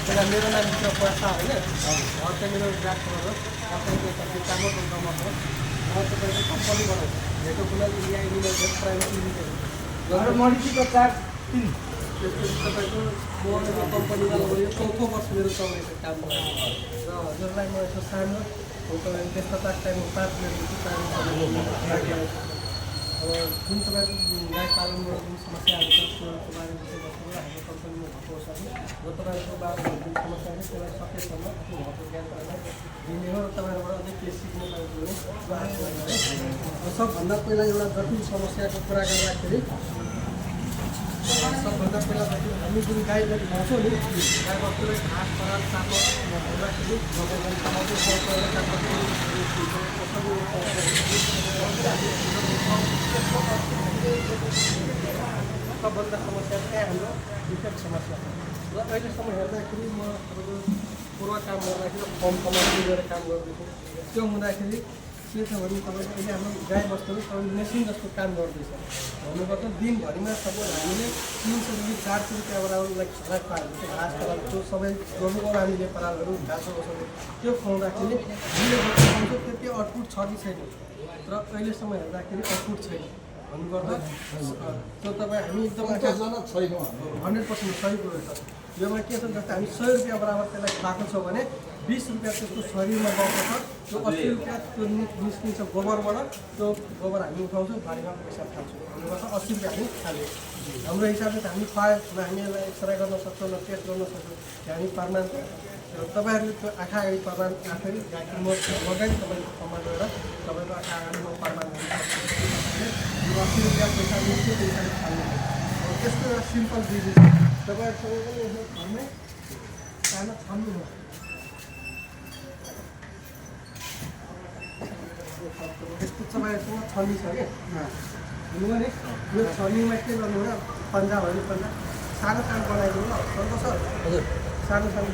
त्यसलाई मेरो नामभित्र पैसा होइन घर चाहिँ मेरो ब्यागबाट कामको ठाउँमा छ म तपाईँको कम्पनी बनाउँछु भेटो cooler India limited private limited मर्सीको 4-3 त्यसपछि तपाईँको म कम्पनीमा यो चौथो वर्ष मेरो चल्दैछ काम र हजुरलाई म यसो सानो तपाईँको व्यस्तता टाइममा 5 मिनट अब जुन तपाईँको गाई पालनबाट जुन समस्याहरू छ त्यसको बारेमा बस्नु हाम्रो कम्पनीमा भएको छ र तपाईँको बारेमा जुन समस्या छ त्यसलाई सकेसम्म आफ्नो घरको ज्ञानहरूलाई दिने हो र तपाईँहरूबाट अझै केही सिक्ने सबभन्दा पहिला एउटा जटिल समस्याको कुरा गर्दाखेरि सबभन्दा पहिला हामी जुन गाईलाई खुवाउँछौँ नि गाई बस्तुलाई घाँस पराल चामल हुँदाखेरि सबभन्दा समस्या त्यहाँ हाम्रो विशेष समस्या छ र अहिलेसम्म हेर्दाखेरि म तपाईँको पूर्व काम गर्दाखेरि फर्म कमान्ड गरेर काम गर्दैछु त्यो हुँदाखेरि के छ भने तपाईँको अहिले हाम्रो गाई बस्तुहरू तपाईँ मेसिन जस्तो काम गर्दैछ भन्नुपर्छ दिनभरिमा सपोज हामीले 300 रुपियाँ 400 रुपियाँ बराबरलाई खराब पारेको त्यो घाँस पराल त्यो सबै गर्नु हामीले परालहरू घाँसो बसाउने त्यो खुवाउँदाखेरि हामीले बस्नु त्यति आउटपुट छ कि छैन र अहिलेसम्म हेर्दाखेरि आउटपुट छैन भन्नुपर्दा त्यो तपाईँ हामी एकदम 100% सही कुरो छ योमा के छ जस्तै हामी 100 रुपियाँ बराबर त्यसलाई खुवाएको छ भने 20 रुपियाँ त्यसको शरीरमा गएको छ त्यो 80 रुपियाँ त्यो निस्किन्छ गोबरबाट त्यो गोबर हामी उठाउँछौँ बारीमा पैसा खान्छौँ भन्नुपर्छ 80 रुपियाँ हामी खाल्यो हाम्रो हिसाबले त हामी खुवायो न हामी यसलाई एक्सरे गर्न सक्छौँ न टेस्ट गर्न सक्छौँ त्यो हामी प्रमाण तपाईँहरूले त्यो आँखा अगाडि प्रमाण आखिरी गाडी म लगाइ तपाईँको ठाउँमा गएर तपाईँको आँखा अगाडि म प्रमाण गर्न सक्छु 80 रुपियाँ पैसा निस्क्यो पैसाले खाल्नु त्यस्तो एउटा सिम्पल बिजनेस तपाईँहरूसँग पनि यसो घरमै खाना छान्नु हो यस्तो तपाईँहरूसँग छन्नी छ क्या हुनुभयो नि यो छन्नीमा के गर्नु हो पन्जा भयो पन्जा सानो काम बनाइदिनु ल सर हजुर सानो सानो